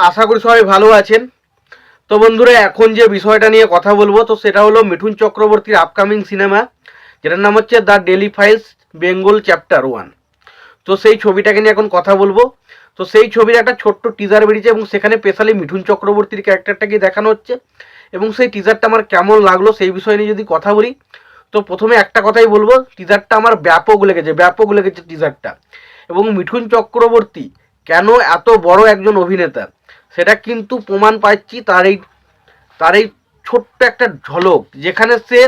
আশা করি সবাই ভালো আছেন। তো বন্ধুরা, এখন যে বিষয়টা নিয়ে কথা বলবো তো সেটা হলো মিঠুন চক্রবর্তীর আপকামিং সিনেমা, যেটার নাম হচ্ছে the daily files Bengal chapter 1। তো সেই ছবিটাকে নিয়ে এখন কথা বলবো। তো সেই ছবির একটা ছোট্ট টিজার বেরিয়েছে এবং সেখানে স্পেশালি মিঠুন চক্রবর্তীর ক্যারেক্টারটাকে দেখানো হচ্ছে। এবং সেই টিজারটা আমার কেমন লাগলো সেই বিষয় নিয়ে যদি কথা বলি, তো প্রথমে একটা কথাই বলবো, টিজারটা আমার ব্যাপক লেগেছে টিজারটা। এবং মিঠুন চক্রবর্তী কেন এত বড় একজন অভিনেতা সেটা কিন্তু প্রমাণ পাচ্ছি তার এই ছোট্ট একটা ঝলক, যেখানে সে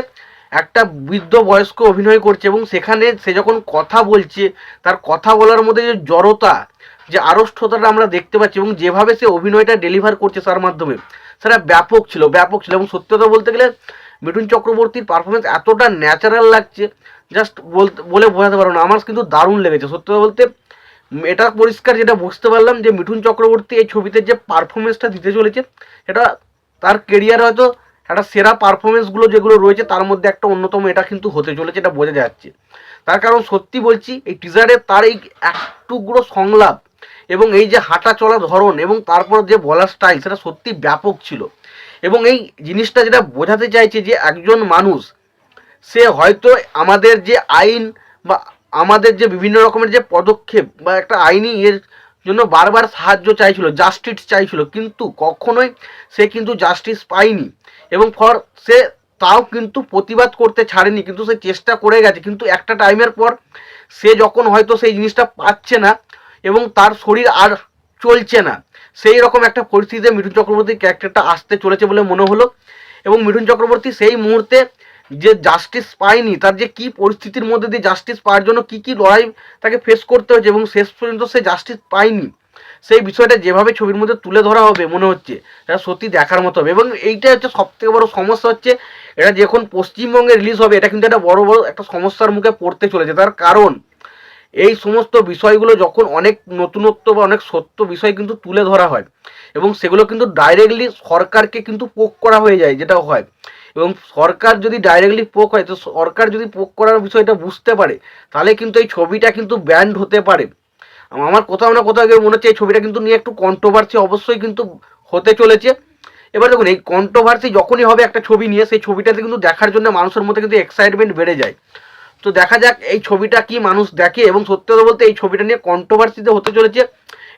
একটা বৃদ্ধ বয়স্ক অভিনয় করছে এবং সেখানে সে যখন কথা বলছে তার কথা বলার মধ্যে যে জড়তা, যে আড়ষ্ঠতাটা আমরা দেখতে পাচ্ছি এবং যেভাবে সে অভিনয়টা ডেলিভার করছে তার মাধ্যমে, সেটা ব্যাপক ছিল। এবং সত্যি কথা বলতে গেলে মিঠুন চক্রবর্তীর পারফরমেন্স এতটা ন্যাচারাল লাগছে, জাস্ট বলে বোঝাতে পারবো না। আমার কিন্তু দারুণ লেগেছে সত্যি কথা বলতে। এটা পরিষ্কার যেটা বুঝতে পারলাম যে মিঠুন চক্রবর্তী এই ছবিতে যে পারফরমেন্সটা দিতে চলেছে, এটা তার কেরিয়ার হয়তো একটা সেরা পারফরমেন্সগুলো যেগুলো রয়েছে তার মধ্যে একটা অন্যতম এটা কিন্তু হতে চলেছে, এটা বোঝা যাচ্ছে। তার কারণ সত্যি বলছি, এই টিজারে তার এই একটুগুলো সংলাপ এবং এই যে হাঁটা চলা ধরন এবং তারপর যে বলার স্টাইল, সেটা সত্যি ব্যাপক ছিল। এবং এই জিনিসটা যেটা বোঝাতে চাইছে যে একজন মানুষ, সে হয়তো আমাদের যে আইন বা আমাদের যে বিভিন্ন রকমের যে পদক্ষেপ বা একটা আইনি এর জন্য বারবার সাহায্য চাইছিল, জাস্টিস চাইছিল, কিন্তু কখনোই সে কিন্তু জাস্টিস পায়নি। এবং সে তাও কিন্তু প্রতিবাদ করতে ছাড়েনি, কিন্তু সে চেষ্টা করে গেছে। কিন্তু একটা টাইমের পর সে যখন হয়তো সেই জিনিসটা পাচ্ছে না এবং তার শরীর আর চলছে না, সেই রকম একটা পরিস্থিতিতে মিঠুন চক্রবর্তীর ক্যারেক্টারটা আসতে চলেছে বলে মনে হলো। এবং মিঠুন চক্রবর্তী সেই মুহূর্তে যে জাস্টিস পায়নি, তার যে কি পরিস্থিতির মধ্যে দিয়ে জাস্টিস পাওয়ার জন্য কি লড়াই তাকে ফেস করতে হয়েছে এবং শেষ পর্যন্ত সে জাস্টিস পায়নি, সেই বিষয়টা যেভাবে ছবির মধ্যে তুলে ধরা হবে মনে হচ্ছে এটা সত্যি দেখার মতো হবে। এবং এইটা হচ্ছে সব থেকে বড় সমস্যা, হচ্ছে এটা যখন পশ্চিমবঙ্গে রিলিজ হবে এটা কিন্তু একটা বড় একটা সমস্যার মুখে পড়তে চলেছে। তার কারণ এই সমস্ত বিষয়গুলো যখন অনেক নতুনত্ব বা অনেক সত্য বিষয় কিন্তু তুলে ধরা হয় এবং সেগুলো কিন্তু ডাইরেক্টলি সরকারকে কিন্তু পোক করা হয়ে যায়, যেটা হয়। এবং সরকার যদি ডাইরেক্টলি পোক হয়, তো সরকার যদি পোক করার বিষয়টা বুঝতে পারে, তাহলে কিন্তু এই ছবিটা কিন্তু ব্যান্ড হতে পারে। আমার কোথাও না কোথাও গিয়ে মনে হচ্ছে এই ছবিটা কিন্তু নিয়ে একটু কন্ট্রোভার্সি অবশ্যই কিন্তু হতে চলেছে। এবার দেখুন, এই কন্ট্রোভার্সি যখনই হবে একটা ছবি নিয়ে, সেই ছবিটাতে কিন্তু দেখার জন্য মানুষের মধ্যে কিন্তু এক্সাইটমেন্ট বেড়ে যায়। তো দেখা যাক এই ছবিটা কি মানুষ দেখে। এবং সত্যি কথা বলতে এই ছবিটা নিয়ে কন্ট্রোভার্সিতে হতে চলেছে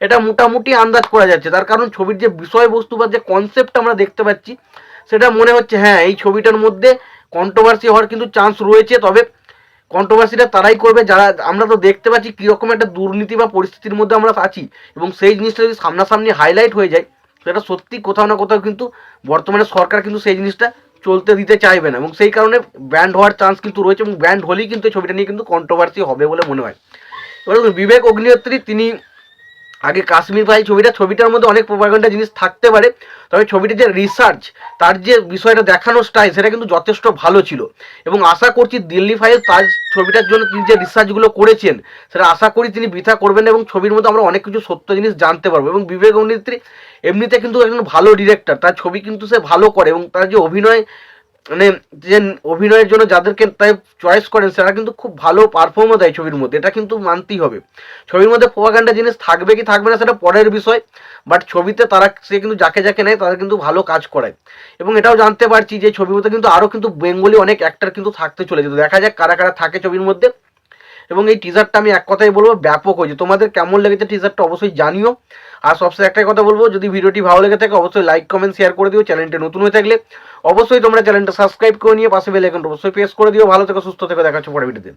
এটা মোটামুটি আন্দাজ করা যাচ্ছে। তার কারণ ছবির যে বিষয়বস্তু বা যে কনসেপ্ট আমরা দেখতে পাচ্ছি, সেটা মনে হচ্ছে হ্যাঁ এই ছবিটার মধ্যে কন্ট্রোভার্সি হওয়ার কিন্তু চান্স রয়েছে। তবে কন্ট্রোভার্সিটা তারাই করবে যারা, আমরা তো দেখতে পাচ্ছি কীরকম একটা দুর্নীতি বা পরিস্থিতির মধ্যে আমরা আছি, এবং সেই জিনিসটা যদি সামনাসামনি হাইলাইট হয়ে যায়, সেটা সত্যি কোথাও না কোথাও কিন্তু বর্তমানে সরকার কিন্তু সেই জিনিসটা চলতে দিতে চাইবে না, এবং সেই কারণে ব্যান্ড হওয়ার চান্স কিন্তু রয়েছে। এবং ব্যান্ড হলেই কিন্তু এই ছবিটা নিয়ে কিন্তু কন্ট্রোভার্সি হবে বলে মনে হয়। এবার বিবেক অগ্নিহোত্রী, তিনি আগে কাশ্মীর ফাইল ছবিটার মধ্যে অনেক প্রোপাগান্ডা জিনিস থাকতে পারে, তবে ছবিটির যে রিসার্চ, তার যে বিষয়টা দেখানোর স্টাইল, সেটা কিন্তু যথেষ্ট ভালো ছিল। এবং আশা করছি দিল্লি ফাইল তার ছবিটার জন্য তিনি যে রিসার্চগুলো করেছেন, সেটা আশা করি তিনি বৃথা করবেন এবং ছবির মধ্যে আমরা অনেক কিছু সত্য জিনিস জানতে পারবো। এবং বিবেক অগ্নিহোত্রী এমনিতে কিন্তু একজন ভালো ডিরেক্টর, তার ছবি কিন্তু সে ভালো করে এবং তার যে অভিনয়, মানে যে অভিনয়ের জন্য যাদেরকে তাই চয়েস করেন, সেটা কিন্তু খুব ভালো পারফর্মও দেয় ছবির মধ্যে, এটা কিন্তু মানতেই হবে। ছবির মধ্যে প্রোপাগান্ডা জিনিস থাকবে কি থাকবে না সেটা পরের বিষয়, বাট ছবিতে সে কিন্তু যাকে নেয় তারা কিন্তু ভালো কাজ করায়। এবং এটাও জানতে পারছি যে ছবির মধ্যে কিন্তু আরও কিন্তু বেঙ্গলি অনেক অ্যাক্টর কিন্তু থাকতে চলেছে। তো দেখা যাক কারা কারা থাকে ছবির মধ্যে। এবং এই টিজারটা আমি এক কথাই বলবো ব্যাপক হয়েছে। তোমাদের কেমন লেগেছে টিজারটা অবশ্যই জানিও। আর সবসময় একটাই কথা বলবো, যদি ভিডিওটি ভালো লেগে থাকে অবশ্যই লাইক কমেন্ট শেয়ার করে দিও। চ্যানেলটা নতুন হয়ে থাকলে অবশ্যই তোমরা চ্যানেলটা সাবস্ক্রাইব করে নিয়ে পাশে বেল আইকনটা অবশ্যই প্রেস করে দিও। ভালো থেকো, সুস্থ থেকো, দেখা হচ্ছে পরের ভিডিওতে।